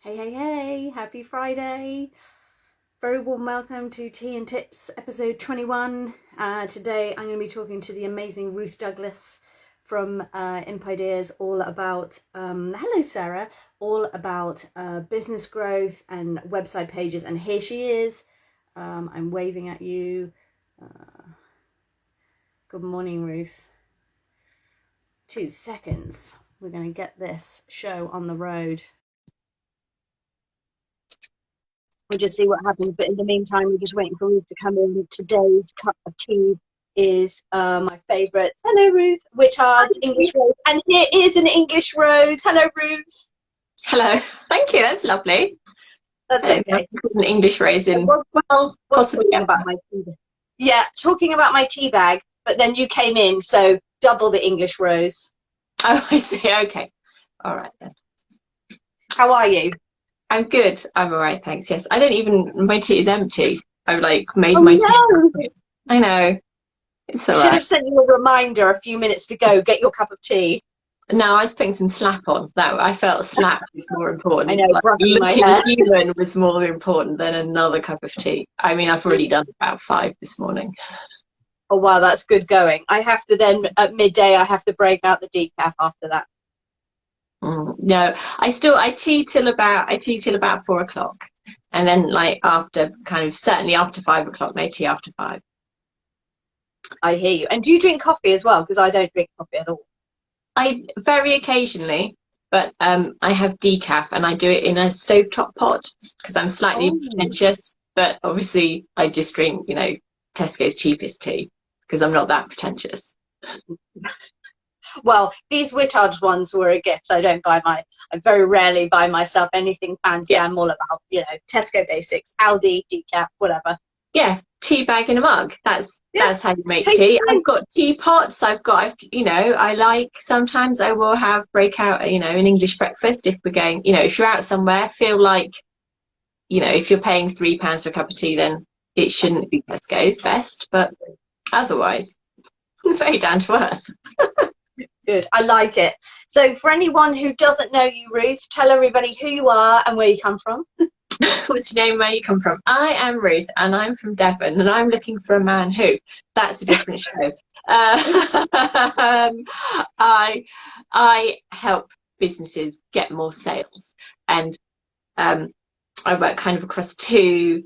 Hey, happy Friday. Very warm welcome to Tea and Tips episode 21. Today I'm going to be talking to the amazing Ruth Douglas from Imp Ideas all about, hello Sarah, all about business growth and website pages. And here she is. I'm waving at you. Good morning, Ruth. 2 seconds. We're going to get this show on the road. We'll just see what happens, but in the meantime, we're just waiting for Ruth to come in. Today's cup of tea is my favourite. Hello, Ruth. Wichard's English Rose. And here is an English Rose. Hello, Ruth. Hello. Thank you. That's lovely. That's okay. An English Rose in. Well, possibly about my tea bag. Yeah, talking about my tea bag, but then you came in, so double the English Rose. Oh, I see. Okay. All right then. How are you? I'm good. I'm all right, thanks. Yes, I don't even. My tea is empty. I've made my tea. I know. It's all right. Should have sent you a reminder a few minutes to go. Get your cup of tea. No, I was putting some slap on. That I felt slap was more important. I know. Looking human was more important than another cup of tea. I mean, I've already done about 5 this morning. Oh wow, that's good going. I have to then at midday. I have to break out the decaf after that. No, I tea till about 4 o'clock, and then after certainly after 5 o'clock, no tea after 5. I hear you. And do you drink coffee as well? Because I don't drink coffee at all. I very occasionally, but I have decaf, and I do it in a stovetop pot because I'm slightly pretentious. But obviously, I just drink Tesco's cheapest tea because I'm not that pretentious. Well, these Wichard ones were a gift. I very rarely buy myself anything fancy. Yeah. I'm all about, Tesco basics, Aldi, decaf, whatever. Yeah, tea bag in a mug. That's how you make tea. I've got teapots. Sometimes I will break out, an English breakfast if we're going, if you're out somewhere, feel like, if you're paying £3 for a cup of tea, then it shouldn't be Tesco's best. But otherwise, very down to earth. Good. I like it. So for anyone who doesn't know you, Ruth, tell everybody who you are and where you come from. What's your name, where you come from? I am Ruth, and I'm from Devon, and I'm looking for a man who. That's a different show. I help businesses get more sales, and I work kind of across two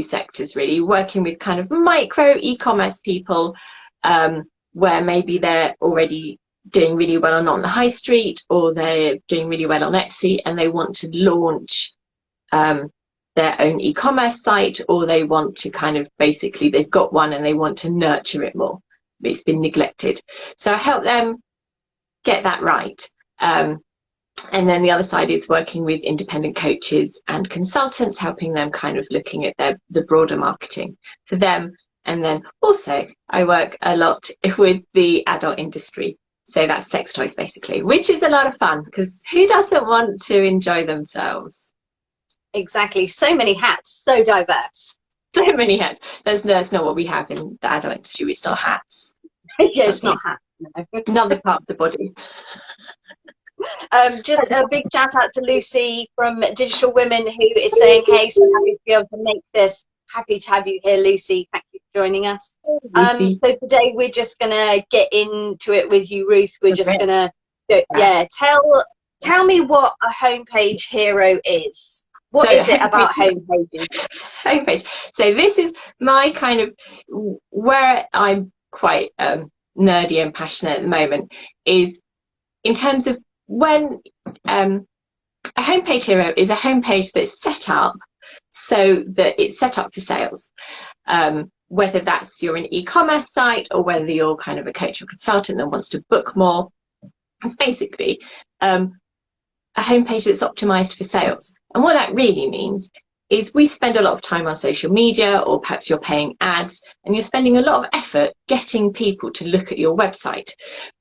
sectors, really, working with kind of micro e-commerce people where maybe they're already doing really well on the high street, or they're doing really well on Etsy and they want to launch their own e-commerce site, or they want to basically they've got one and they want to nurture it more. It's been neglected. So I help them get that right. And then the other side is working with independent coaches and consultants, helping them looking at the broader marketing for them. And then also I work a lot with the adult industry. So that's sex toys, basically, which is a lot of fun because who doesn't want to enjoy themselves? Exactly. So many hats, so diverse. So many hats. That's not what we have in the adult industry. It's not hats. Yeah, it's not hats. No. Another part of the body. Just a big shout out to Lucy from Digital Women, who is saying, hey, so happy to be able to make this. Happy to have you here, Lucy. Thank you for joining us. So today we're just going to get into it with you, Ruth. We're just going to, tell me what a homepage hero is. What is it about homepages? Homepage. So this is my kind of, where I'm quite nerdy and passionate at the moment, is in terms of when a homepage hero is a homepage that's set up so that it's set up for sales. Whether that's you're an e-commerce site or whether you're kind of a coach or consultant that wants to book more, it's basically a homepage that's optimized for sales. And what that really means is we spend a lot of time on social media, or perhaps you're paying ads and you're spending a lot of effort getting people to look at your website.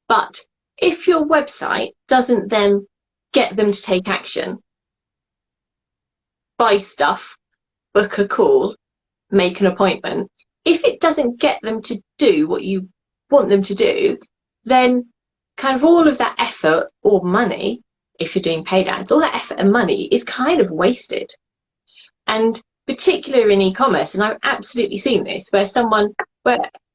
But if your website doesn't then get them to take action, buy stuff, book a call, make an appointment, if it doesn't get them to do what you want them to do, then kind of all of that effort or money if you're doing paid ads, all that effort and money is kind of wasted. And particularly in e-commerce, and I've absolutely seen this, where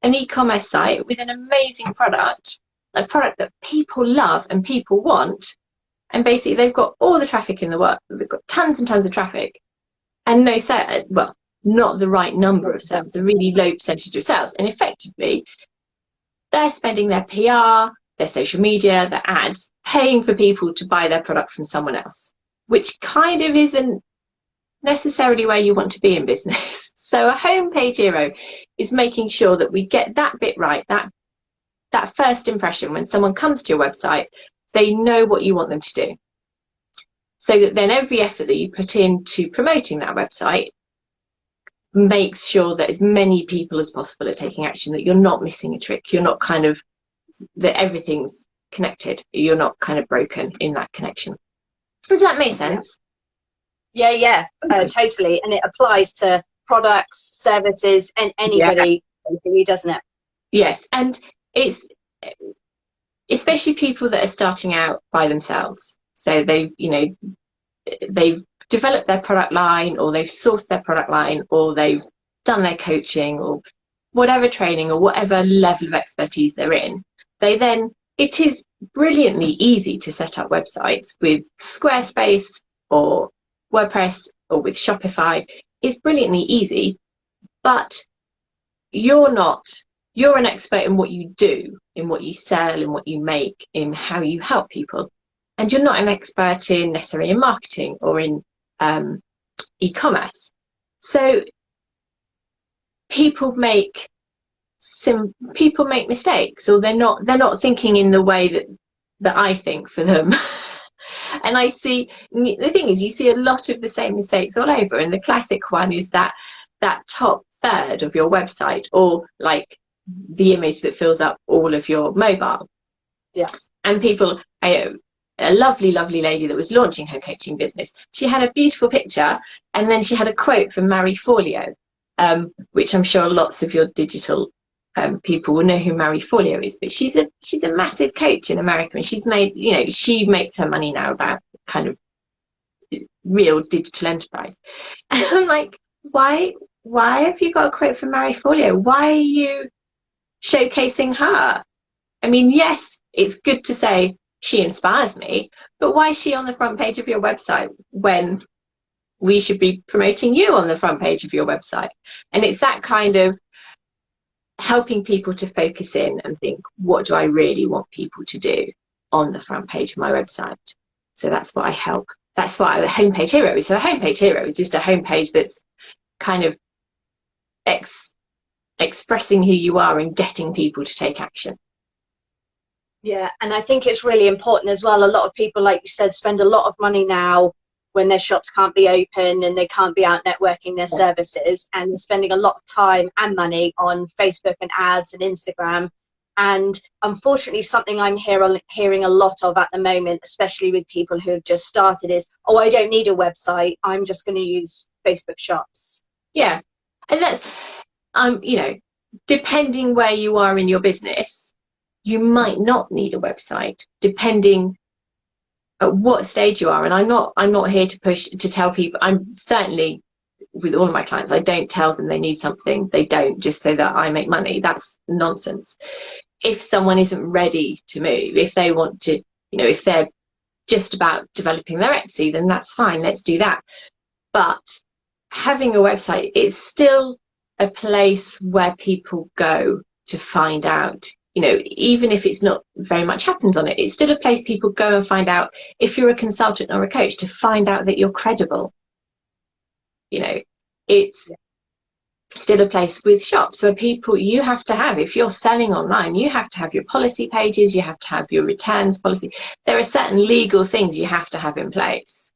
an e-commerce site with an amazing product, a product that people love and people want, and basically they've got all the traffic in the world, they've got tons and tons of traffic, and no sale, well, not the right number of sales, a really low percentage of sales, and effectively they're spending their PR, their social media, their ads, paying for people to buy their product from someone else, which kind of isn't necessarily where you want to be in business. So a homepage hero is making sure that we get that bit right, that first impression when someone comes to your website, they know what you want them to do. So that then every effort that you put into promoting that website makes sure that as many people as possible are taking action, that you're not missing a trick, you're not kind of, that everything's connected, you're not kind of broken in that connection. Does that make sense? Yeah, totally. And it applies to products, services, and anybody, doesn't it? Yes, and it's especially people that are starting out by themselves. So they've developed their product line, or they've sourced their product line, or they've done their coaching, or whatever training, or whatever level of expertise they're in. It is brilliantly easy to set up websites with Squarespace or WordPress or with Shopify. It's brilliantly easy, but you're an expert in what you do, in what you sell, in what you make, in how you help people. And you're not an expert in necessarily in marketing or in e-commerce. So people make mistakes, or they're not thinking in the way that I think for them. And the thing is, you see a lot of the same mistakes all over, and the classic one is that top third of your website, or like the image that fills up all of your mobile. Yeah. And a lovely lady that was launching her coaching business, she had a beautiful picture, and then she had a quote from Marie Forleo, which I'm sure lots of your digital people will know who Marie Forleo is, but she's a massive coach in America, and she makes her money now about kind of real digital enterprise. And I'm like, why have you got a quote from Marie Forleo? Why are you showcasing her? I mean, yes, it's good to say she inspires me, but why is she on the front page of your website when we should be promoting you on the front page of your website? And it's that kind of helping people to focus in and think, what do I really want people to do on the front page of my website? So that's what I help. That's what a homepage hero is. So a homepage hero is just a homepage that's kind of expressing who you are and getting people to take action. Yeah, and I think it's really important as well. A lot of people, like you said, spend a lot of money now when their shops can't be open and they can't be out networking their services, and they're spending a lot of time and money on Facebook and ads and Instagram. And unfortunately, something I'm hearing a lot of at the moment, especially with people who have just started, is, oh, I don't need a website, I'm just going to use Facebook shops. Yeah, and that's depending where you are in your business, you might not need a website, depending at what stage you are. And I'm not here to push to tell people. I'm certainly, with all of my clients, I don't tell them they need something. They don't, just so that I make money. That's nonsense. If someone isn't ready to move, if they want to, if they're just about developing their Etsy, then that's fine, let's do that. But having a website is still a place where people go to find out, even if it's not very much happens on it, it's still a place people go and find out, if you're a consultant or a coach, to find out that you're credible. It's still a place with shops where you have to have, if you're selling online, you have to have your policy pages, you have to have your returns policy. There are certain legal things you have to have in place.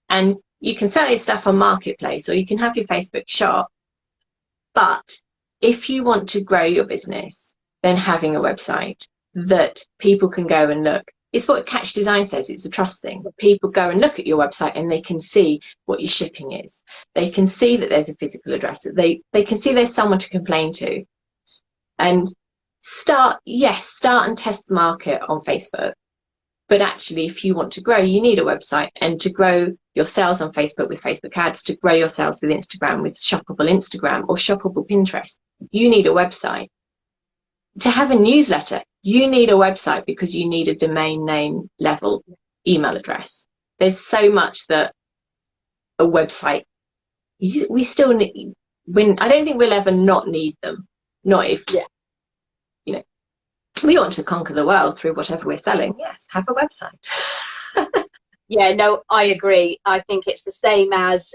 And you can sell your stuff on Marketplace, or you can have your Facebook shop. But if you want to grow your business, then having a website that people can go and look. It's what Catch Design says, it's a trust thing. People go and look at your website and they can see what your shipping is. They can see that there's a physical address. They can see there's someone to complain to. And start and test the market on Facebook. But actually, if you want to grow, you need a website. And to grow your sales on Facebook with Facebook ads, to grow your sales with Instagram with shoppable Instagram or shoppable Pinterest, you need a website. To have a newsletter, you need a website because you need a domain name level email address. There's so much that a website, we still need. I don't think we'll ever not need them. Not if, you know, we want to conquer the world through whatever we're selling. Yes, have a website. Yeah, no, I agree. I think it's the same as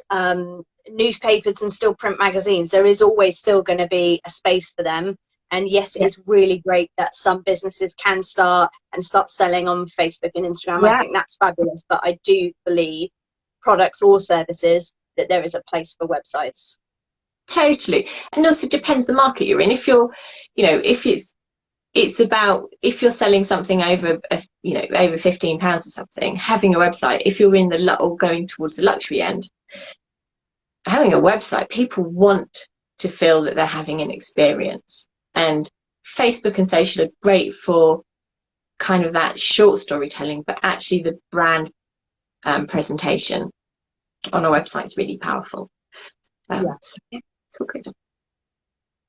newspapers and still print magazines. There is always still going to be a space for them. And yes, it's really great that some businesses can start selling on Facebook and Instagram. I think that's fabulous. But I do believe products or services that there is a place for websites. Totally. And also depends the market you're in. If you're, you know, if it's about, if you're selling something over, you know, over £15 or something, having a website, if you're in the, or going towards the luxury end, having a website, people want to feel that they're having an experience. And Facebook and social are great for kind of that short storytelling, but actually the brand presentation on a website is really powerful. So, it's all good.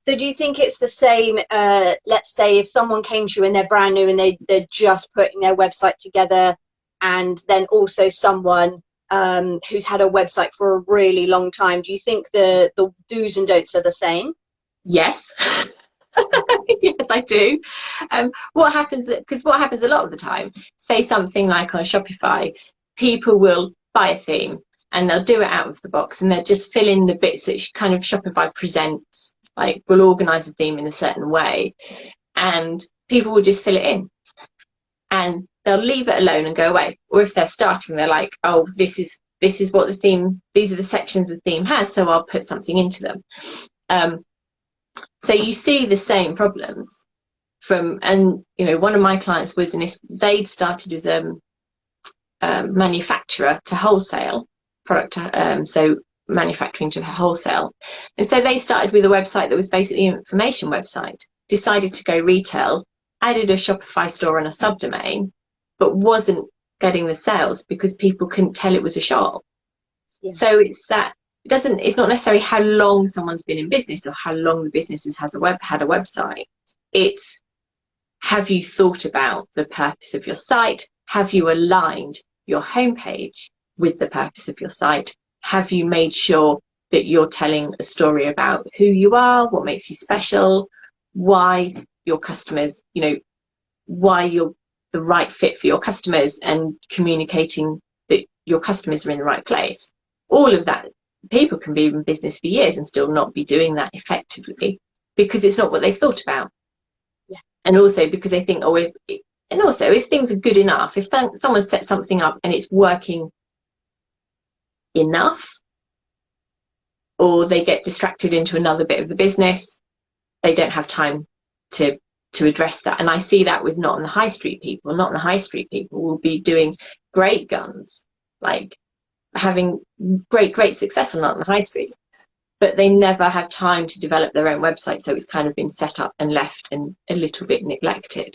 So do you think it's the same, let's say if someone came to you and they're brand new and they're just putting their website together, and then also someone who's had a website for a really long time, do you think the do's and don'ts are the same? Yes. Yes, I do. What happens a lot of the time, say something like on Shopify, people will buy a theme and they'll do it out of the box and they'll just fill in the bits that kind of Shopify presents, like we'll organize a theme in a certain way, and people will just fill it in and they'll leave it alone and go away. Or if they're starting, they're like, oh, this is what the theme, these are the sections the theme has, so I'll put something into them. So you see the same problems and you know, one of my clients was they'd started as a manufacturer to wholesale product, so manufacturing to wholesale, and so they started with a website that was basically an information website, decided to go retail, added a Shopify store and a subdomain, but wasn't getting the sales because people couldn't tell it was a shop. So it's that. It's not necessarily how long someone's been in business or how long the business had a website. It's, have you thought about the purpose of your site? Have you aligned your homepage with the purpose of your site? Have you made sure that you're telling a story about who you are, what makes you special, why your customers, you know, why you're the right fit for your customers, and communicating that your customers are in the right place? All of that. People can be in business for years and still not be doing that effectively because it's not what they've thought about. And also because they think, if things are good enough, if someone sets something up and it's working enough, or they get distracted into another bit of the business, they don't have time to address that. And I see that with not on the high street people. Not on the high street people will be doing great guns, like having great success on the high street, but they never have time to develop their own website, so it's kind of been set up and left and a little bit neglected.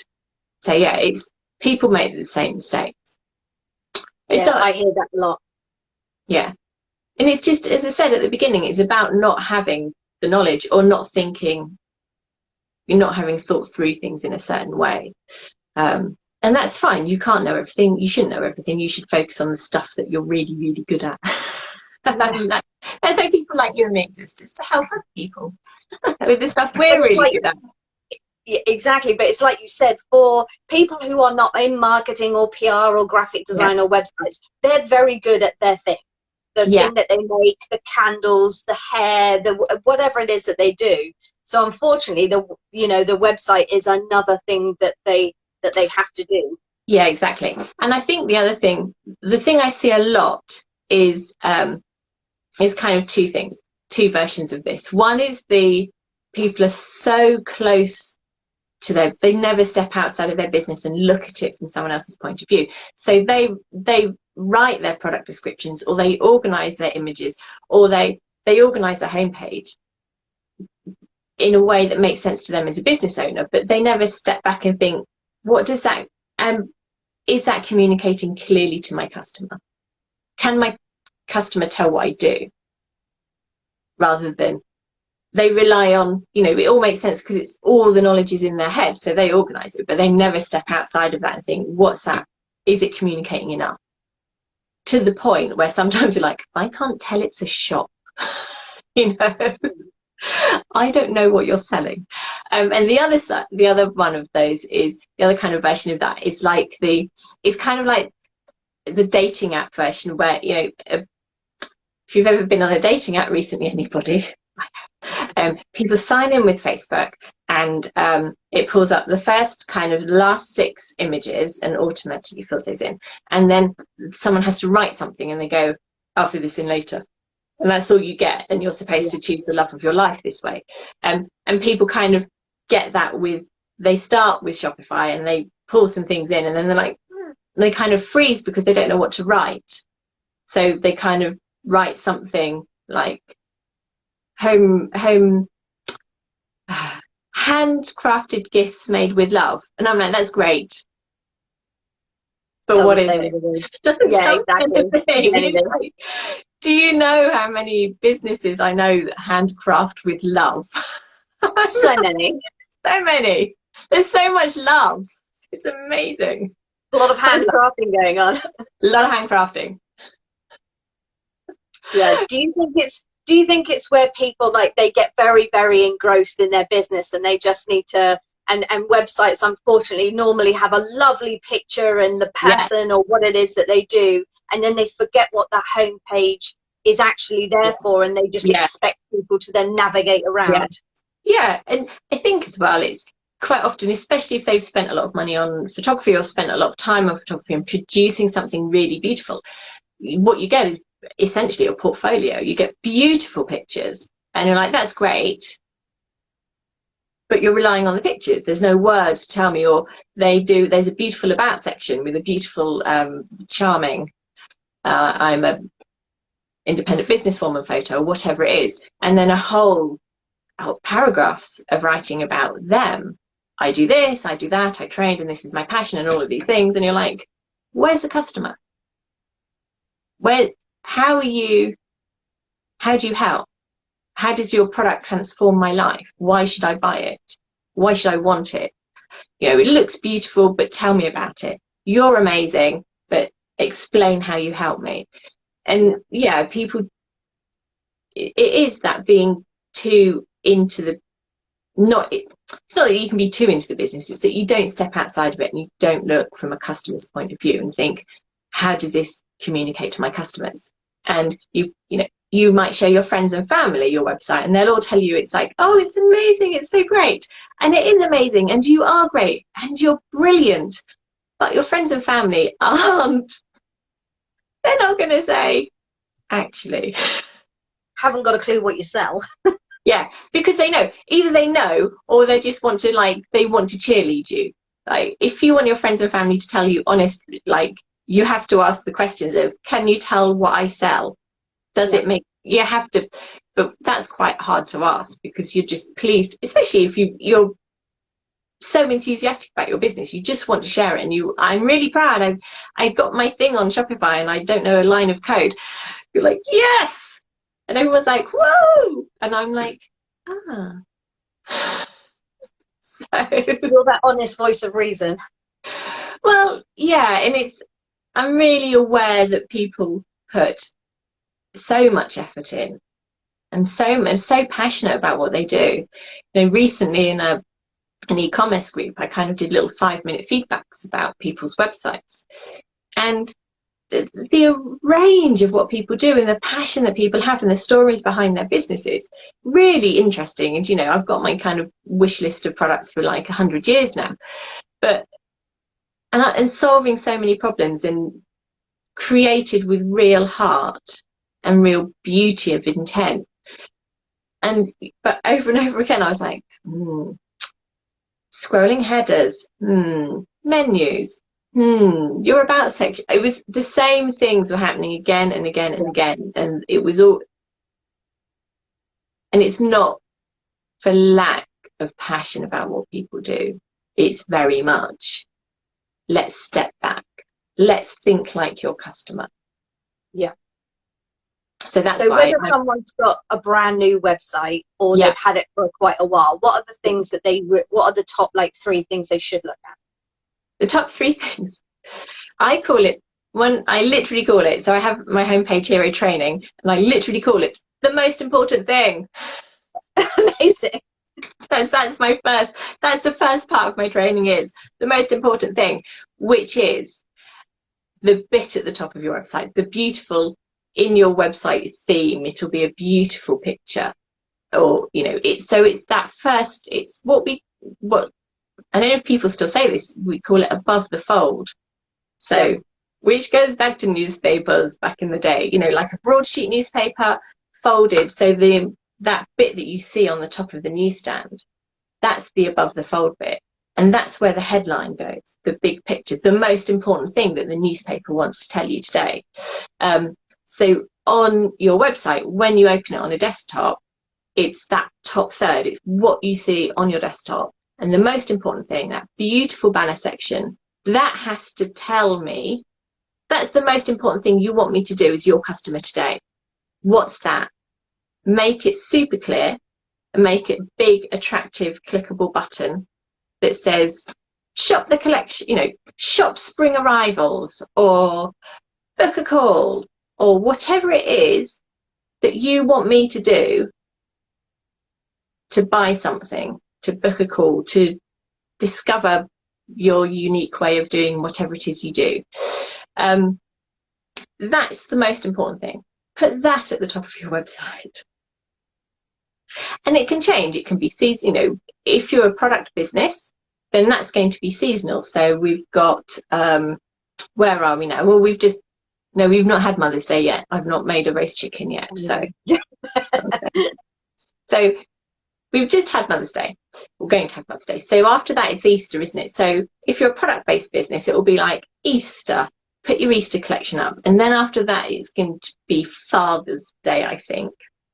So it's people make the same mistakes. I hear that a lot. And it's just, as I said at the beginning, it's about not having the knowledge or not having thought through things in a certain way. And that's fine. You can't know everything. You shouldn't know everything. You should focus on the stuff that you're really, really good at. That's why people like you and me exist, is to help other people with the stuff we're really good at. Yeah, exactly. But it's like you said, for people who are not in marketing or PR or graphic design or websites, they're very good at their thing. The thing that they make, the candles, the hair, whatever it is that they do. So unfortunately, the website is another thing that they have to do. Yeah, exactly. And I think the thing I see a lot is kind of two versions of this. One is the people are so close to they never step outside of their business and look at it from someone else's point of view. So they write their product descriptions, or they organize their images, or they organize their homepage in a way that makes sense to them as a business owner, but they never step back and think, what does that is that communicating clearly to my customer? Can my customer tell what I do? Rather than they rely on, you know, it all makes sense because it's all the knowledge is in their head, so they organize it, but they never step outside of that and think, what's that? Is it communicating enough? To the point where sometimes you're like, I can't tell it's a shop. You know, I don't know what you're selling. And the other side, the other one of those is the other kind of version of that is like it's kind of like the dating app version where, you know, if you've ever been on a dating app recently, anybody, people sign in with Facebook and it pulls up the first kind of last 6 images and automatically fills those in. And then someone has to write something and they go, I'll fill this in later. And that's all you get. And you're supposed to choose the love of your life this way. And people kind of get that they start with Shopify and they pull some things in and then they're like, they kind of freeze because they don't know what to write. So they kind of write something like home handcrafted gifts made with love. And I'm like, that's great. But what is it? Doesn't tell me anything. Do you know how many businesses I know that handcraft with love? So many. So many. There's so much love. It's amazing. A lot of handcrafting going on. A lot of handcrafting. Yeah. Do you think it's where people like they get very, very engrossed in their business and they just need to and websites unfortunately normally have a lovely picture and the person or what it is that they do, and then they forget what that homepage is actually there for, and they just expect people to then navigate around. Yeah, and I think as well it's quite often, especially if they've spent a lot of money on photography or spent a lot of time on photography and producing something really beautiful, what you get is essentially a portfolio. You get beautiful pictures and you're like, that's great, but you're relying on the pictures. There's no words to tell me, or there's a beautiful about section with a beautiful charming I'm a independent businesswoman photo or whatever it is, and then a whole paragraphs of writing about them. I do this, I do that, I trained, and this is my passion, and all of these things. And you're like, where's the customer? How do you help? How does your product transform my life? Why should I buy it? Why should I want it? You know, it looks beautiful, but tell me about it. You're amazing, but explain how you help me. And yeah, people, it is that being too into the, it's not that you can be too into the business, it's that you don't step outside of it and you don't look from a customer's point of view and think, how does this communicate to my customers? And you might show your friends and family your website and they'll all tell you it's like, oh, it's amazing, it's so great. And it is amazing, and you are great, and you're brilliant. But your friends and family aren't. They're not going to say, actually. Haven't got a clue what you sell. Yeah, because either they know or they just want to they want to cheerlead you. Like, if you want your friends and family to tell you honestly, you have to ask the questions of, can you tell what I sell? Does it make, you have to, but that's quite hard to ask because you're just pleased, especially if you're so enthusiastic about your business, you just want to share it, and I'm really proud, I got my thing on Shopify and I don't know a line of code. You're like, yes, and everyone's like, whoa, and I'm like, so you're that honest voice of reason. Well, yeah, and I'm really aware that people put so much effort in and so passionate about what they do. Recently in an e-commerce group, I kind of did little 5-minute feedbacks about people's websites, and the range of what people do and the passion that people have and the stories behind their businesses, really interesting. And I've got my kind of wish list of products for 100 years now, but and solving so many problems and created with real heart and real beauty of intent. But over and over again I was like, scrolling headers, menus, your about section. It was the same things were happening again and again and again, and it was all, and it's not for lack of passion about what people do, it's very much, let's step back, let's think like your customer. Yeah. So that's So why whether someone's got a brand new website or Yeah. they've had it for quite a while, what are the things that what are the top like 3 things they should look at? the top 3 things. I literally call it, so I have my Homepage Hero training, and I literally call it the most important thing. Amazing. That's the first part of my training, is the most important thing, which is the bit at the top of your website, the beautiful, in your website theme, it'll be a beautiful picture, or it's that first, it's what I don't know if people still say this, we call it above the fold. So yeah. Which goes back to newspapers back in the day, like a broadsheet newspaper folded, so that bit that you see on the top of the newsstand, that's the above the fold bit, and that's where the headline goes, the big picture, the most important thing that the newspaper wants to tell you today. So on your website, when you open it on a desktop, it's that top third, it's what you see on your desktop, and the most important thing, that beautiful banner section, that has to tell me, that's the most important thing you want me to do as your customer today. What's that? Make it super clear, and make it big, attractive, clickable button that says shop the collection, shop spring arrivals, or book a call, or whatever it is that you want me to do to buy something, to book a call, to discover your unique way of doing whatever it is you do. That's the most important thing. Put that at the top of your website. And it can change. It can be seasonal. If you're a product business, then that's going to be seasonal. So we've got, where are we now? Well, we've not had Mother's Day yet. I've not made a roast chicken yet. So we've just had Mother's Day. We're going to have Mother's Day. So after that, it's Easter, isn't it? So if you're a product-based business, it will be like Easter. Put your Easter collection up. And then after that, it's going to be Father's Day, I think.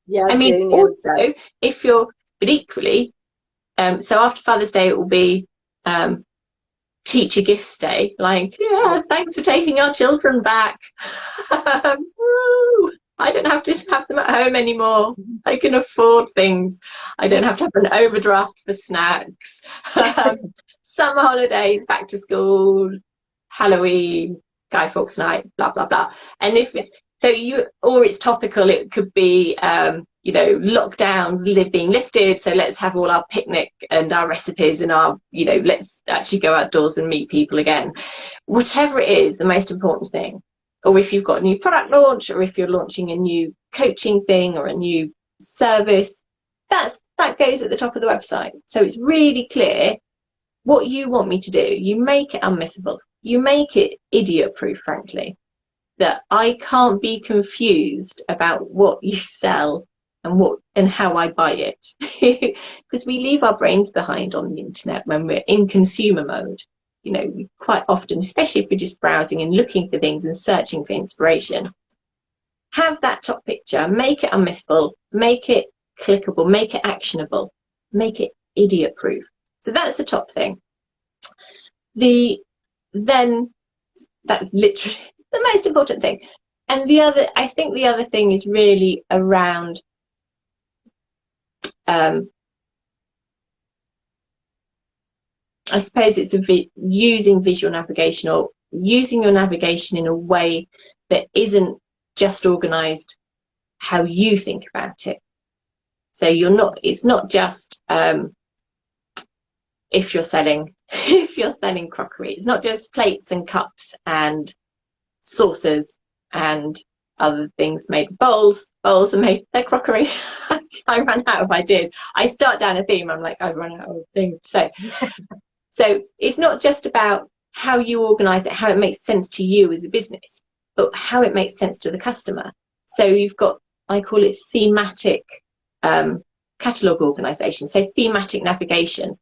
Yeah, also, but equally, so after Father's Day, it will be Teacher Gifts Day. Like, yeah, thanks for taking our children back. Woo! I don't have to have them at home anymore. I can afford things. I don't have to have an overdraft for snacks. Summer holidays, back to school, Halloween, Guy Fawkes Night, blah, blah, blah. And if it's, or it's topical, it could be, lockdowns being lifted. So let's have all our picnic and our recipes and our, let's actually go outdoors and meet people again. Whatever it is, the most important thing. Or if you've got a new product launch, or if you're launching a new coaching thing or a new service, that goes at the top of the website. So it's really clear what you want me to do. You make it unmissable. You make it idiot-proof, frankly, that I can't be confused about what you sell and how I buy it. Because we leave our brains behind on the internet when we're in consumer mode. We quite often, especially if we're just browsing and looking for things and searching for inspiration, have that top picture, make it unmissable, make it clickable, make it actionable, make it idiot-proof. So that's the top thing. Then that's literally the most important thing. And I think the other thing is really around I suppose it's using visual navigation, or using your navigation in a way that isn't just organized how you think about it. So it's not just if you're selling crockery, it's not just plates and cups and saucers and other things made of bowls are made, they're crockery. I run out of ideas. I start down a theme, I'm like, I run out of things to say. So it's not just about how you organize it, how it makes sense to you as a business, but how it makes sense to the customer. So you've got, I call it thematic catalog organization, so thematic navigation.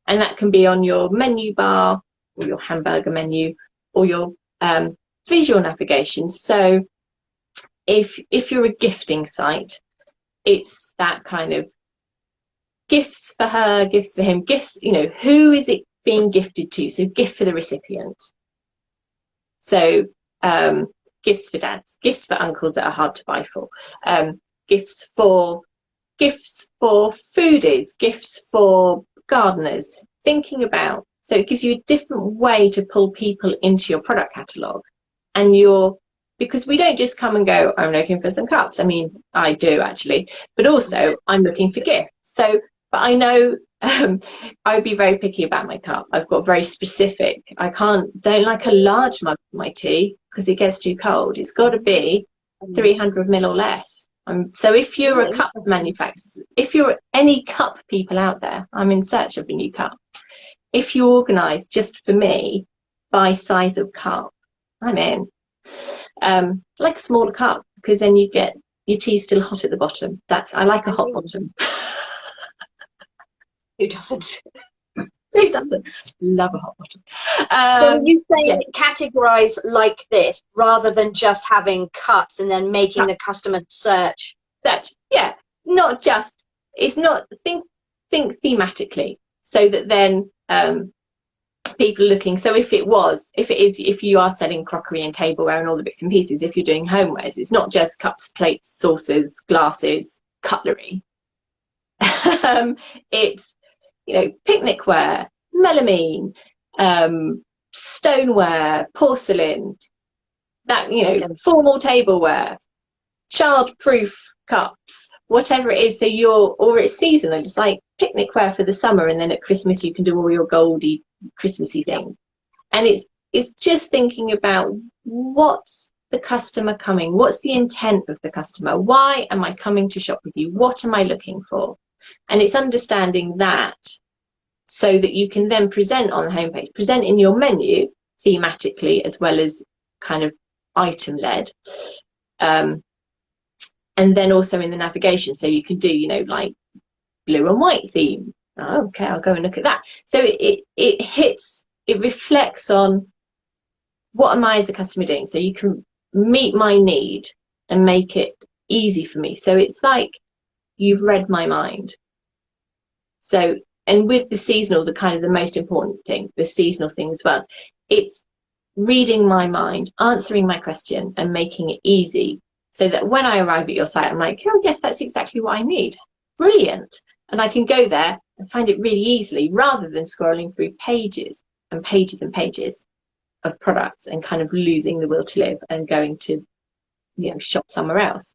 And that can be on your menu bar, or your hamburger menu, or your visual navigation. So if you're a gifting site, it's that kind of gifts for her, gifts for him, gifts, who is it being gifted to? So gift for the recipient. So gifts for dads, gifts for uncles that are hard to buy for, gifts for foodies, gifts for gardeners. Thinking about, so it gives you a different way to pull people into your product catalogue. And because we don't just come and go, I'm looking for some cups. I mean, I do actually, but also I'm looking for gifts. So, but I know I would be very picky about my cup. I've got very specific. Don't like a large mug for my tea because it gets too cold. It's got to be 300 ml or less. So if you're a cup manufacturer, if you're any cup people out there, I'm in search of a new cup. If you organise just for me by size of cup, I'm in. Like a smaller cup, because then you get your tea still hot at the bottom. I like a hot bottom. Who doesn't? Who doesn't? Love a hot bottom. So when you say yes. categorise like this, rather than just having cups and then making the customer search. Yeah, not just. It's not. Think thematically, so that then people are looking. So if you are selling crockery and tableware and all the bits and pieces, if you're doing homewares, it's not just cups, plates, saucers, glasses, cutlery. It's, picnic ware, melamine, stoneware, porcelain, formal tableware, child-proof cups, whatever it is. So or it's seasonal. It's like picnic ware for the summer, and then at Christmas you can do all your goldy Christmassy things. And it's just thinking about what's the customer coming, what's the intent of the customer, why am I coming to shop with you, what am I looking for? And it's understanding that, so that you can then present on the homepage, present in your menu thematically as well as kind of item led, and then also in the navigation, so you can do like blue and white theme. Oh, okay, I'll go and look at that. So it reflects on what am I as a customer doing, so you can meet my need and make it easy for me. So it's like you've read my mind. So, and with the seasonal, the most important thing, the seasonal thing as well, it's reading my mind, answering my question and making it easy, so that when I arrive at your site, I'm like, oh yes, that's exactly what I need. Brilliant. And I can go there and find it really easily, rather than scrolling through pages and pages and pages of products and kind of losing the will to live and going to shop somewhere else.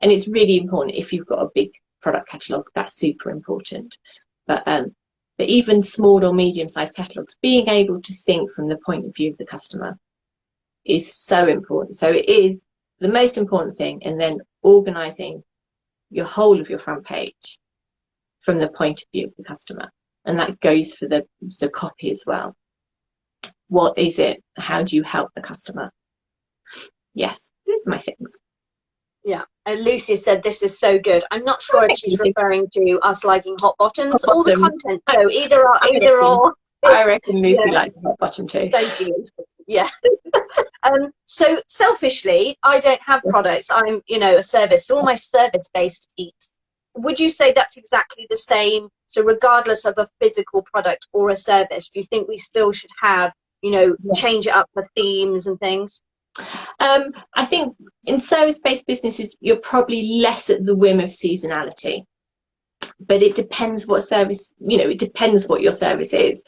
And it's really important if you've got a big product catalogue. That's super important. But even small or medium-sized catalogues, being able to think from the point of view of the customer is so important. So it is the most important thing. And then organising your whole of your front page from the point of view of the customer. And that goes for the copy as well. What is it? How do you help the customer? Yes, these are my things. Yeah, and Lucy said this is so good. I'm not sure if she's referring to us liking hot bottoms or the content. So either or. I reckon Lucy likes hot bottom too. Thank you. Yeah. So selfishly, I don't have products. I'm, a service. So all my service-based piece. Would you say that's exactly the same? So regardless of a physical product or a service, do you think we still should have, change it up for themes and things? I think in service-based businesses, you're probably less at the whim of seasonality, but it depends what service, it depends what your service is.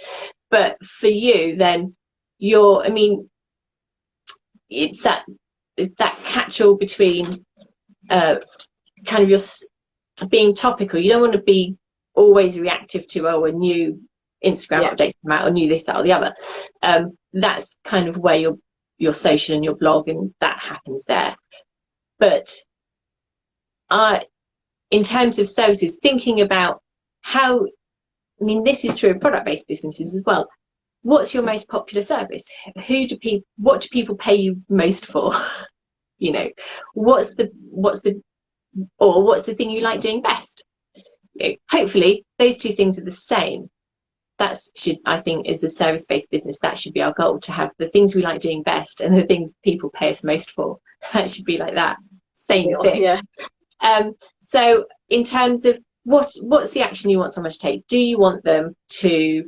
But for you, then it's that catch-all between kind of your being topical. You don't want to be always reactive to a new Instagram update come out or new this, that or the other. That's kind of where your social and your blog, and that happens there. But in terms of services, thinking about this is true of product-based businesses as well. What's your most popular service? What do people pay you most for? What's the thing you like doing best? Hopefully those two things are the same. I think, as a service-based business, that should be our goal, to have the things we like doing best and the things people pay us most for. That should be like that. Same thing. Yeah. So in terms of what's the action you want someone to take? Do you want them to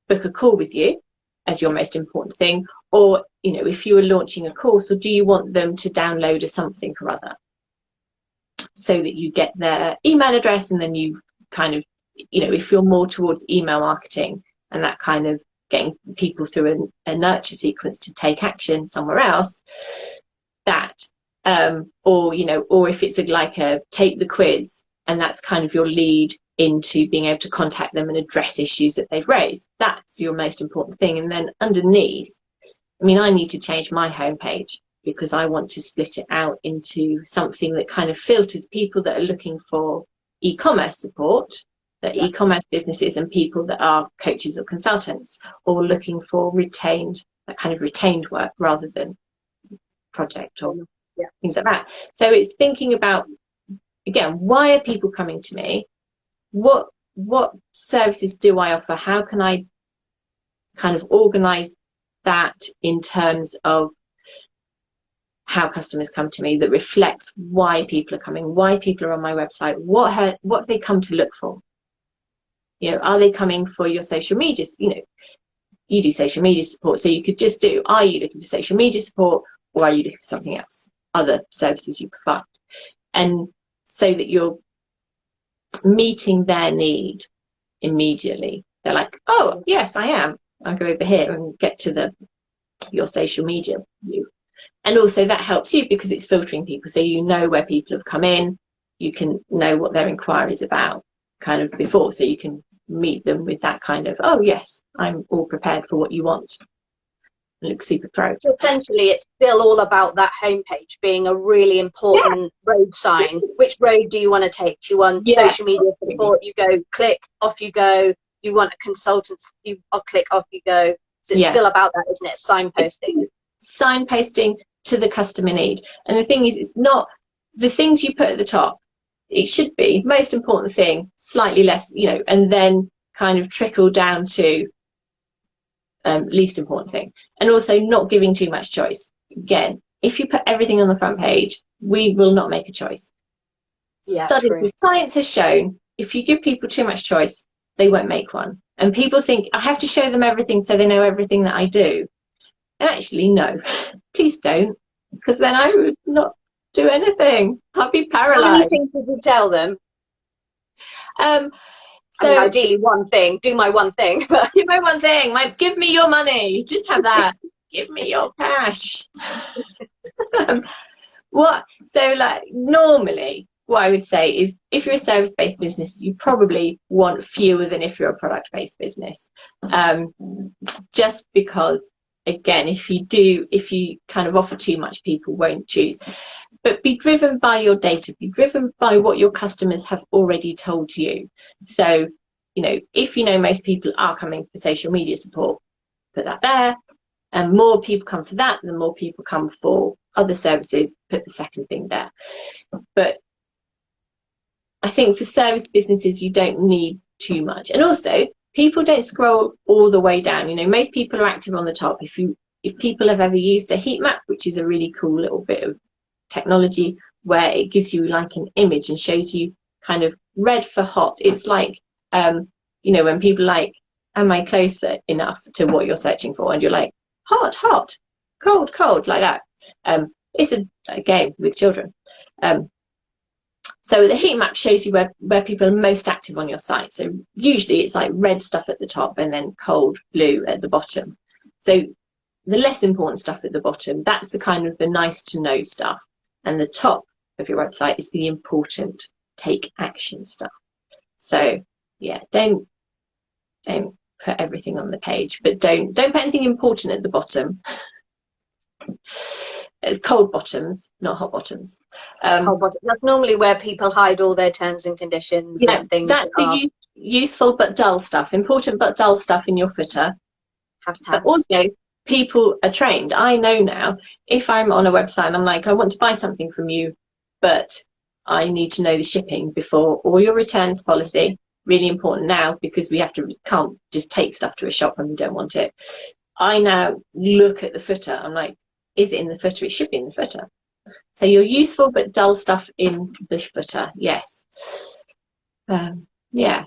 book a call with you as your most important thing? Or, you know, if you were launching a course, or do you want them to download a something or other, so that you get their email address, and then you kind of, you know, if you're more towards email marketing and that kind of getting people through a nurture sequence to take action somewhere else, that or, you know, or if it's like a take the quiz, and that's kind of your lead into being able to contact them and address issues that they've raised, that's your most important thing. And then underneath, I mean, I need to change my homepage, because I want to split it out into something that kind of filters people that are looking for e-commerce support, that e-commerce businesses, and people that are coaches or consultants, or looking for that kind of retained work rather than project or things like that. So it's thinking about, again, why are people coming to me? What services do I offer? How can I kind of organize that in terms of how customers come to me, that reflects why people are coming, why people are on my website, what have they come to look for? You know, are they coming for your social media? You know, you do social media support, so you could just do, are you looking for social media support, or are you looking for something else, other services you provide? And so that you're meeting their need immediately. They're like, oh yes, I am. I'll go over here and get to your social media view. And also that helps you, because it's filtering people, so you know where people have come in, you can know what their inquiries about kind of before, so you can meet them with that kind of, oh yes, I'm all prepared for what you want. Look super pro. So essentially, it's still all about that homepage being a really important road sign. Which road do you want to take? Do you want social media support? You go, click, off you go. You want a consultant? I'll click, off you go. So it's still about that, isn't it? Signposting. Signposting to the customer need. And the thing is, it's not the things you put at the top. It should be most important thing, slightly less, you know, and then kind of trickle down to least important thing. And also not giving too much choice. Again, if you put everything on the front page, we will not make a choice. Studies with science has shown, if you give people too much choice, they won't make one. And people think, I have to show them everything so they know everything that I do. And actually, no, please don't, because then I would not do anything. I'd be paralyzed. How many things did you tell them? So, I mean, ideally one thing. Do my one thing. Do my one thing. Like, give me your money. Just have that. Give me your cash. So like normally what I would say is, if you're a service-based business, you probably want fewer than if you're a product-based business. Just because, again, if you kind of offer too much, people won't choose. But be driven by your data, be driven by what your customers have already told you. So, you know, if you know most people are coming for social media support, put that there. And more people come for that, the more people come for other services, put the second thing there. But I think for service businesses, you don't need too much. And also, people don't scroll all the way down. You know, most people are active on the top. If people have ever used a heat map, which is a really cool little bit of technology where it gives you like an image and shows you kind of red for hot. It's like, you know, when people are like, am I close enough to what you're searching for? And you're like, hot, hot, cold, cold, like that. It's a game with children. So the heat map shows you where people are most active on your site. So usually it's like red stuff at the top and then cold blue at the bottom. So the less important stuff at the bottom, that's the kind of the nice to know stuff. And the top of your website is the important take action stuff. So yeah, don't put everything on the page, but don't put anything important at the bottom. It's cold bottoms, not hot bottoms. Cold bottom. That's normally where people hide all their terms and conditions and things. That's the useful but dull stuff, important but dull stuff in your footer. But also, people are trained. I know now, if I'm on a website and I'm like, I want to buy something from you, but I need to know the shipping before, or your returns policy, really important now, because we can't just take stuff to a shop when we don't want it. I now look at the footer. I'm like, is it in the footer? It should be in the footer. So your useful but dull stuff in the footer, yes. Yeah.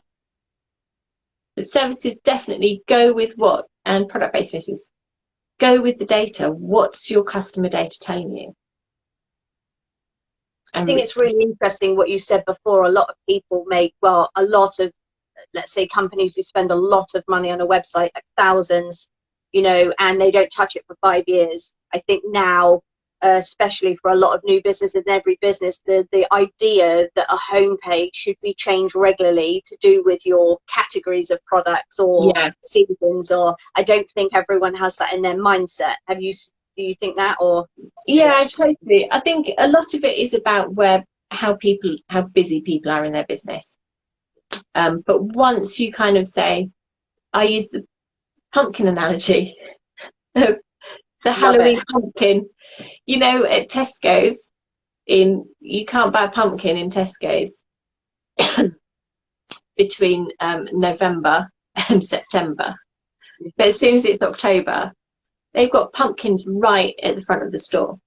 But services definitely go with what, and product-based business, go with the data. What's your customer data telling you? I think it's really interesting what you said before. A lot of people make, well, a lot of, let's say, companies who spend a lot of money on a website, like thousands, and they don't touch it for 5 years. I think now, especially for a lot of new businesses in every business, the idea that a homepage should be changed regularly to do with your categories of products or seasons, or I don't think everyone has that in their mindset. Do you think that, or? Yeah, totally. I think a lot of it is about how busy people are in their business. But once you kind of say, I use the pumpkin analogy, the Halloween pumpkin, at Tesco's, you can't buy a pumpkin in Tesco's between November and September. But as soon as it's October, they've got pumpkins right at the front of the store.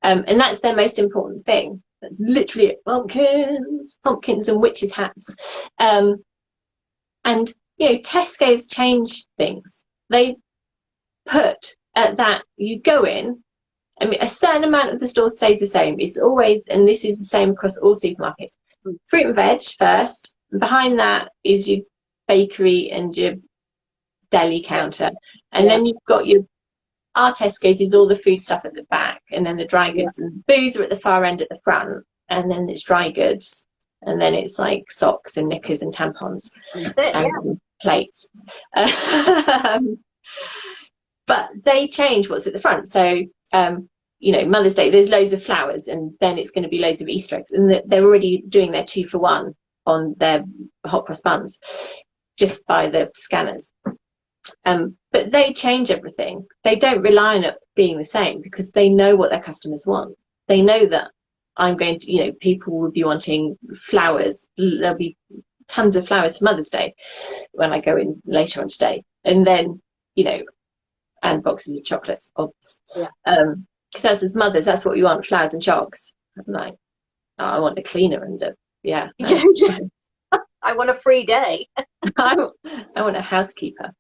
And that's their most important thing. That's literally it. Pumpkins and witches' hats. And, Tesco's change things. They put at that, you go in, a certain amount of the store stays the same. It's always, and this is the same across all supermarkets, fruit and veg first. And behind that is your bakery and your deli counter. And then you've got our Tesco's is all the food stuff at the back, and then the dry goods and booze are at the far end at the front, and then it's dry goods, and then it's like socks and knickers and tampons and plates. But they change what's at the front. So, Mother's Day, there's loads of flowers, and then it's going to be loads of Easter eggs, and they're already doing their 2-for-1 on their hot cross buns just by the scanners. But they change everything. They don't rely on it being the same because they know what their customers want. They know that I'm going to, people will be wanting flowers. There'll be tons of flowers for Mother's Day when I go in later on today. And then, and boxes of chocolates. Because as mothers, that's what we want, flowers and chocolates. I'm like, oh, I want a cleaner and I want a free day. I want a housekeeper.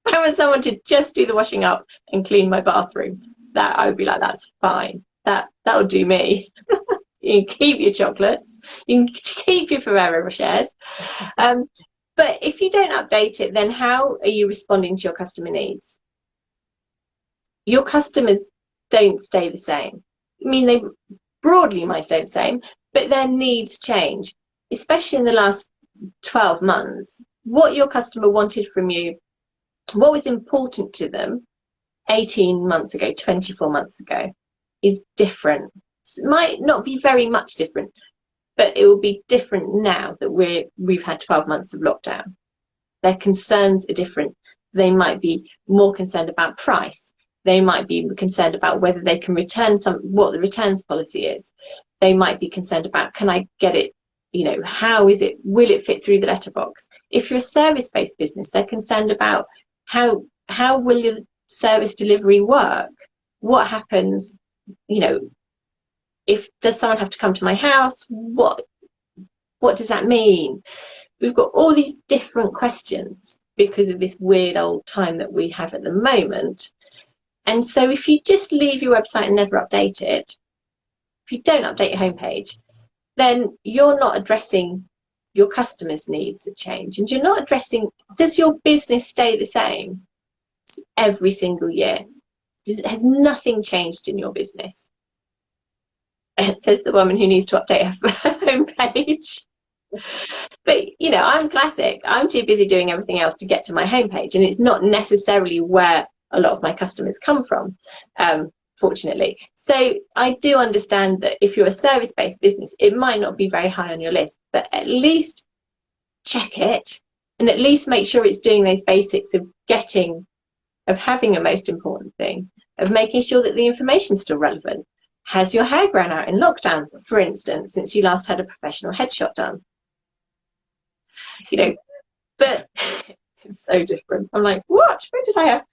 I want someone to just do the washing up and clean my bathroom. That I would be like, that's fine. That'll do me. You can keep your chocolates. You can keep your Ferrero Rochers. But if you don't update it, then how are you responding to your customer needs? Your customers don't stay the same. They broadly might stay the same, but their needs change, especially in the last 12 months. What your customer wanted from you, what was important to them 18 months ago, 24 months ago, is different. It might not be very much different, but it will be different now that we've had 12 months of lockdown. Their concerns are different. They might be more concerned about price. They might be concerned about whether they can return what the returns policy is. They might be concerned about, can I get it, how is it, will it fit through the letterbox? If you're a service-based business, they're concerned about how will your service delivery work? What happens, does someone have to come to my house? What does that mean? We've got all these different questions because of this weird old time that we have at the moment. And so if you just leave your website and never update it, if you don't update your homepage, then you're not addressing your customers' needs that change. And you're not addressing, does your business stay the same every single year? Has nothing changed in your business? Says the woman who needs to update her homepage. But, I'm classic. I'm too busy doing everything else to get to my homepage. And it's not necessarily where a lot of my customers come from, fortunately. So I do understand that if you're a service-based business, it might not be very high on your list, but at least check it and at least make sure it's doing those basics of having a most important thing, of making sure that the information is still relevant. Has your hair grown out in lockdown, for instance, since you last had a professional headshot done? But it's so different. I'm like, what? When did I have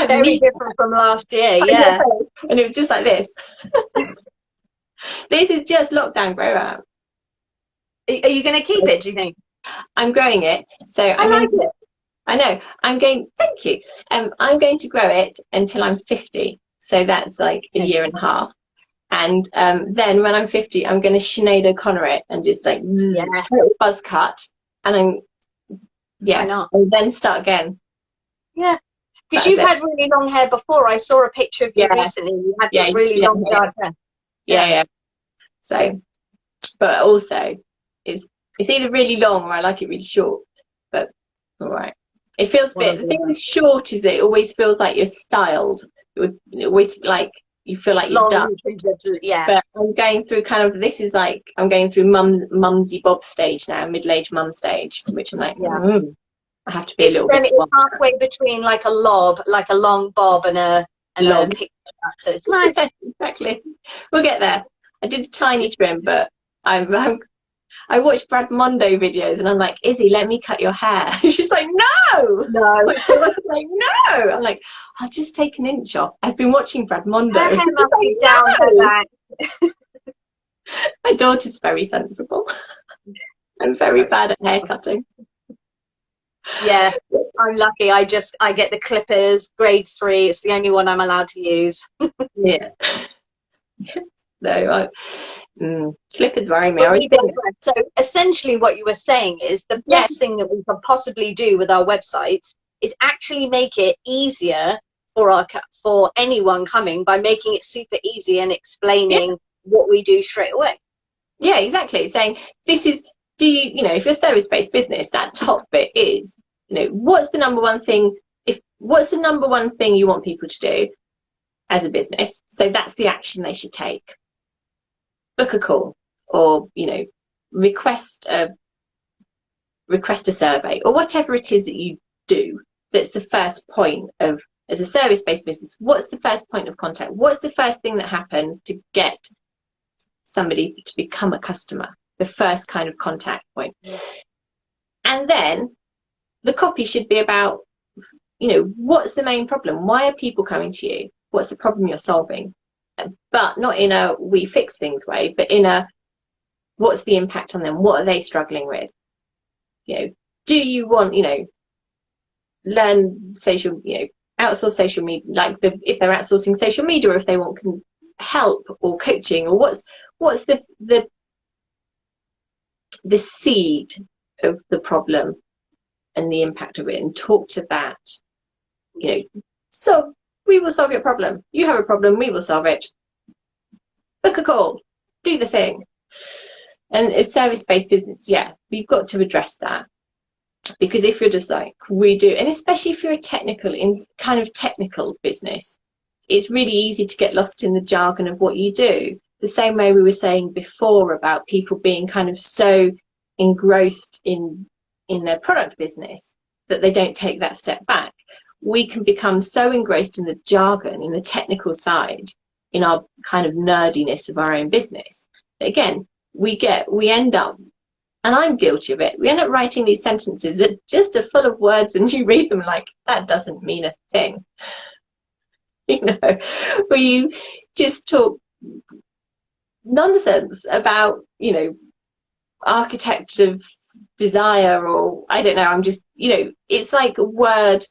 very different from last year, yeah. And it was just like this. This is just lockdown grow out. Are you going to keep it, do you think? I'm growing it. So I like it. I know. Thank you. I'm going to grow it until I'm 50. So that's like a year and a half. And then when I'm 50, I'm going to Sinead O'Connor it and just like total buzz cut. And Why not? and then start again. Yeah. Because you've had really long hair before. I saw a picture of you recently. You had really long dark hair. Yeah. So, but also, it's either really long or I like it really short. But all right, it feels a bit. The thing with short is it always feels like you're styled. It always like you feel like you're done. But I'm going through I'm going through mumsy bob stage now, middle-aged mum stage, which I'm like, I have to be a little bit. It's halfway between like a long bob and a picture. So it's nice. Exactly. We'll get there. I did a tiny trim, but I watched Brad Mondo videos and I'm like, Izzy, let me cut your hair. She's like, no. I was like, no. I'm like, I'll just take an inch off. I've been watching Brad Mondo. Her hair must be down her back. My daughter's very sensible. I'm very bad at hair cutting. Yeah, I'm lucky. I get the clippers, grade 3. It's the only one I'm allowed to use. Yeah. No, clippers worry me. So essentially what you were saying is the best thing that we can possibly do with our websites is actually make it easier for anyone coming by making it super easy and explaining what we do straight away. Yeah, exactly. Saying this is, if you're a service-based business, that top bit is, what's the number one thing you want people to do as a business? So that's the action they should take. Book a call, or request a survey, or whatever it is that you do. That's the first point of, as a service-based business, what's the first point of contact? What's the first thing that happens to get somebody to become a customer? The first kind of contact point. And then the copy should be about, what's the main problem? Why are people coming to you? What's the problem you're solving? But not in a we fix things way, but in a what's the impact on them? What are they struggling with? Do you want, learn social, outsource social media, if they're outsourcing social media, or if they want help or coaching, or what's the seed of the problem and the impact of it, and talk to that. So we will solve your problem. You have a problem, we will solve it. Book a call, do the thing. And a service-based business, we've got to address that. Because if you're just like, we do, and especially if you're a technical business, it's really easy to get lost in the jargon of what you do. The same way we were saying before about people being kind of so engrossed in their product business that they don't take that step back. We can become so engrossed in the jargon, in the technical side, in our kind of nerdiness of our own business, that again, we end up, and I'm guilty of it, we end up writing these sentences that just are full of words, and you read them like, that doesn't mean a thing. Where you just talk nonsense about, architect of desire, or I don't know, I'm just, it's like word,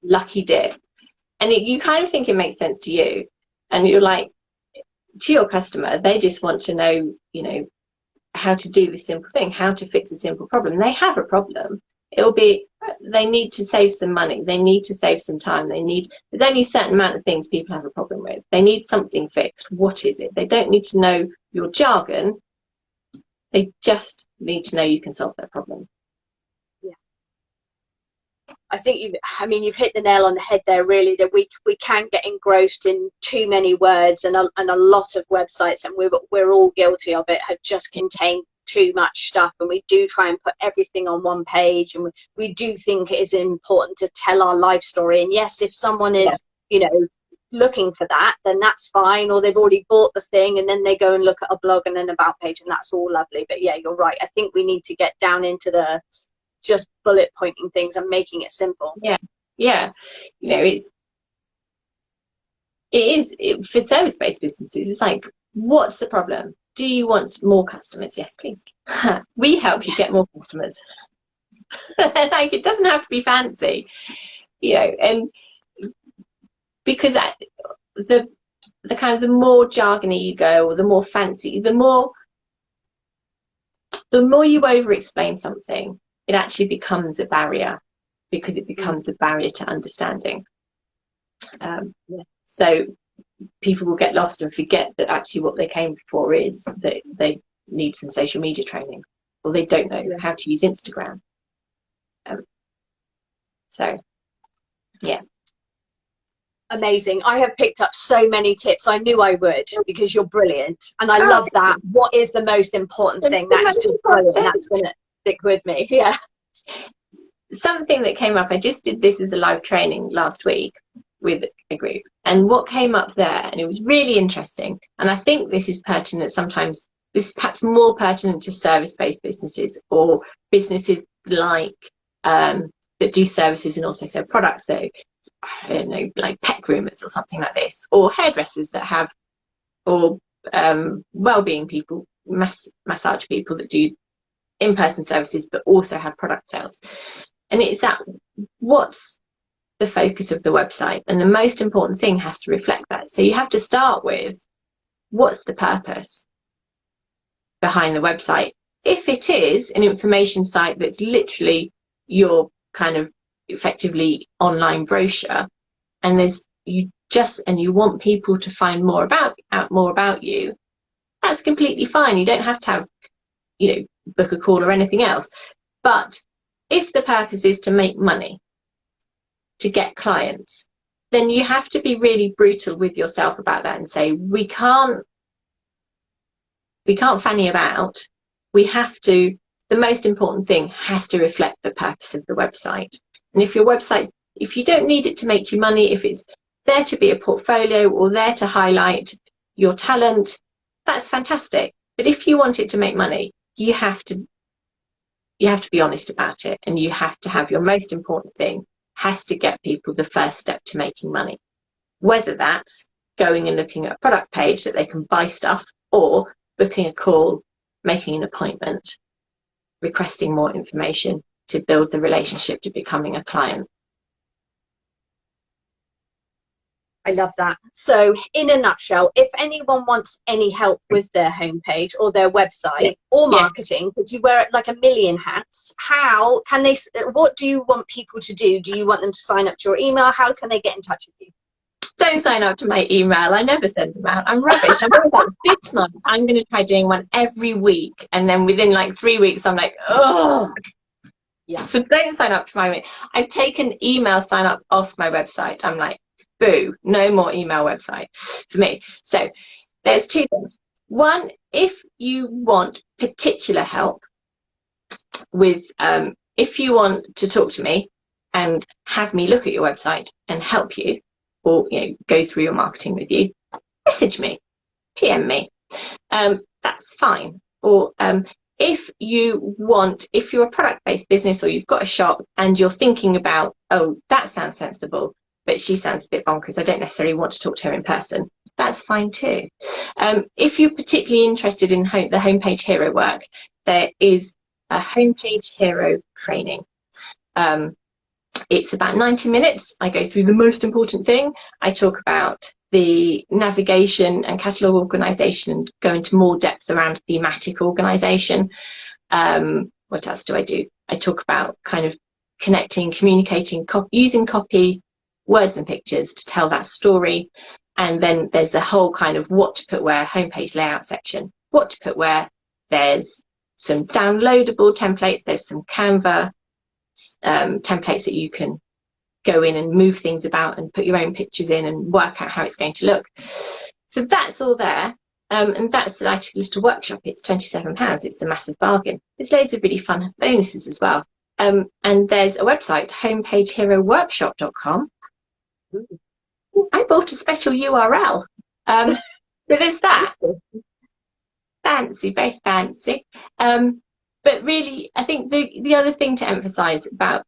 lucky dip. And you kind of think it makes sense to you. And you're like, to your customer, they just want to know, how to do this simple thing, how to fix a simple problem. They have a problem. They need to save some money. They need to save some time. There's only a certain amount of things people have a problem with. They need something fixed. What is it? They don't need to know your jargon. They just need to know you can solve their problem. Yeah. I think you've hit the nail on the head there, really, that we can get engrossed in too many words, and a lot of websites, and we're all guilty of it, have just contained too much stuff, and we do try and put everything on one page, and we do think it is important to tell our life story. And yes, if someone is looking for that, then that's fine, or they've already bought the thing and then they go and look at a blog and an about page, and that's all lovely. But yeah, you're right, I think we need to get down into the just bullet pointing things and making it simple. It is for service-based businesses, it's like, what's the problem? Do you want more customers? Yes, please. We help you get more customers. Like, it doesn't have to be fancy, you know, and because the kind of the more jargony you go, or the more fancy, the more you over explain something, it actually becomes a barrier, because it becomes a barrier to understanding. So people will get lost and forget that actually what they came for is that they need some social media training, or they don't know how to use Instagram. So yeah. Amazing. I have picked up so many tips. I knew I would, because you're brilliant. And I love that. What is the most important thing? That's just brilliant. That's going to stick with me. Yeah. Something that came up, I just did this as a live training last week with a group, and what came up there, and it was really interesting, and I think this is pertinent sometimes, this is perhaps more pertinent to service-based businesses, or businesses like that do services and also sell products. So I don't know, like pet groomers or something like this, or hairdressers that have, or well-being people, massage people that do in-person services but also have product sales. And it's that, what's the focus of the website? And the most important thing has to reflect that. So you have to start with, what's the purpose behind the website? If it is an information site that's literally your kind of effectively online brochure, and you want people to find more about you, that's completely fine. You don't have to have, you know, book a call or anything else. But if the purpose is to make money, to get clients, then you have to be really brutal with yourself about that and say, we can't fanny about. We have to, the most important thing has to reflect the purpose of the website. And if your website, if you don't need it to make you money, if it's there to be a portfolio or there to highlight your talent, that's fantastic. But if you want it to make money, you have to be honest about it, and you have to have your most important thing has to get people the first step to making money. Whether that's going and looking at a product page that they can buy stuff, or booking a call, making an appointment, requesting more information to build the relationship to becoming a client. I love that. So in a nutshell, if anyone wants any help with their homepage or their website or marketing, because you wear like a million hats, how can they, what do you want people to do? Do you want them to sign up to your email? How can they get in touch with you? Don't sign up to my email. I never send them out. I'm rubbish. I'm like, this month I'm going to try doing one every week, and then within like 3 weeks I'm like, oh yeah. So don't sign up to my email. I've taken email sign up off my website. I'm like, boo, no more email website for me. So there's two things. One, if you want particular help with, if you want to talk to me and have me look at your website and help you, or go through your marketing with you, message me, PM me. That's fine. Or if you're a product-based business, or you've got a shop and you're thinking about, oh, that sounds sensible, but she sounds a bit bonkers, I don't necessarily want to talk to her in person, that's fine too. If you're particularly interested in the Homepage Hero work, there is a Homepage Hero training. It's about 90 minutes. I go through the most important thing. I talk about the navigation and catalogue organisation, and go into more depth around thematic organisation. What else do? I talk about kind of connecting, communicating, using copy, words and pictures to tell that story. And then there's the whole kind of what to put where homepage layout section. What to put where. There's some downloadable templates. There's some Canva templates that you can go in and move things about and put your own pictures in and work out how it's going to look. So that's all there. And that's the little workshop. It's £27. It's a massive bargain. There's loads of really fun bonuses as well. And there's a website, homepageheroworkshop.com. I bought a special URL. So there's that. Fancy, very fancy. But really, I think the other thing to emphasise about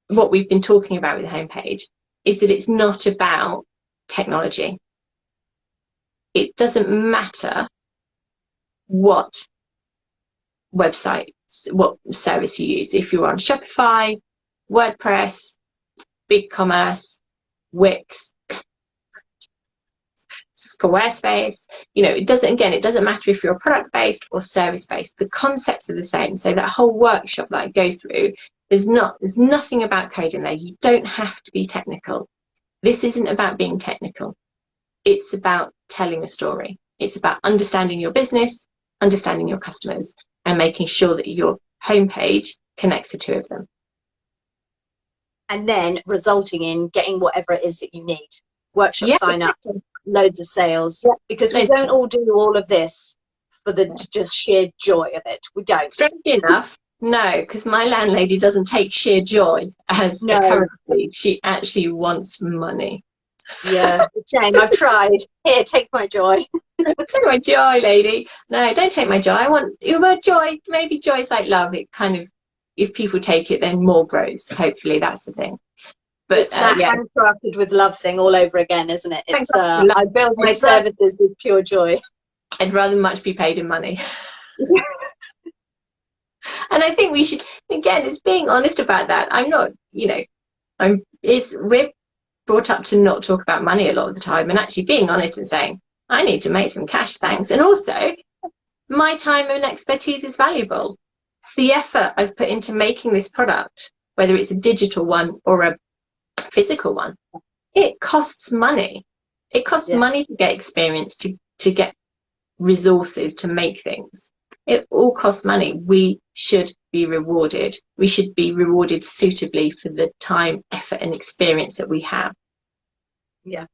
what we've been talking about with the homepage is that it's not about technology. It doesn't matter what website what service you use. If you're on Shopify, WordPress, BigCommerce, Wix, Squarespace, it doesn't matter if you're product based or service based. The concepts are the same. So that whole workshop that I go through, there's nothing about code in there. You don't have to be technical. This isn't about being technical. It's about telling a story. It's about understanding your business, understanding your customers, and making sure that your homepage connects the two of them. And then resulting in getting whatever it is that you need. Workshop sign-ups, loads of sales. Yeah. Because we don't all do all of this for the just sheer joy of it. We don't. Strangely enough, no, because my landlady doesn't take sheer joy as a currency. She actually wants money. Yeah, it's a shame. I've tried. Here, take my joy. Take my joy, lady. No, don't take my joy. I want your word joy. Maybe joy is like love. It kind of, if people take it, then more grows. Hopefully, that's the thing. But it's that handcrafted with love thing all over again, isn't it? It's I build my services with pure joy. I'd rather much be paid in money. And I think we should, again, it's being honest about that. I'm not, we're brought up to not talk about money a lot of the time, and actually being honest and saying, I need to make some cash, thanks. And also, my time and expertise is valuable. The effort I've put into making this product, whether it's a digital one or a physical one, it costs money. It costs money to get experience, to get resources, to make things. It all costs money. We should be rewarded. We should be rewarded suitably for the time, effort, and experience that we have. Yeah.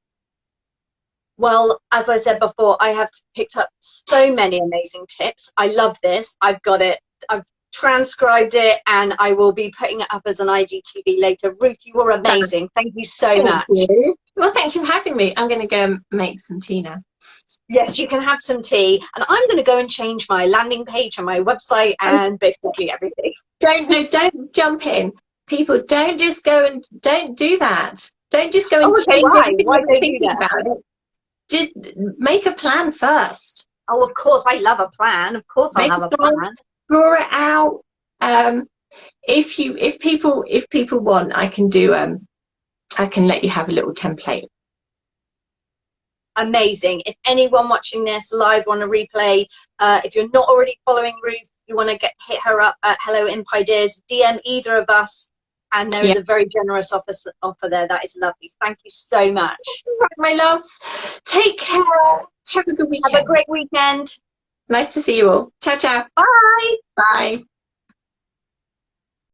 Well, as I said before, I have picked up so many amazing tips. I love this. I've got it. I've transcribed it, and I will be putting it up as an IGTV later. Ruth, you were amazing. Thank you so much. You. Well, thank you for having me. I'm going to go make some tea now. Yes, you can have some tea, and I'm going to go and change my landing page on my website and basically everything. Don't jump in. People, don't just go and don't do that. Don't just go and change everything. Why don't you do that? About it. Just make a plan first. Oh, of course, I love a plan. Of course, I'll have a plan. Draw it out. If people want, I can do. I can let you have a little template. Amazing. If anyone watching this live want to replay, if you're not already following Ruth, you want to hit her up at Hello Imp Ideas, DM either of us, and there is a very generous offer there. That is lovely. Thank you so much. Right, my loves. Take care. Have a good weekend. Have a great weekend. Nice to see you all. Ciao, ciao. Bye. Bye.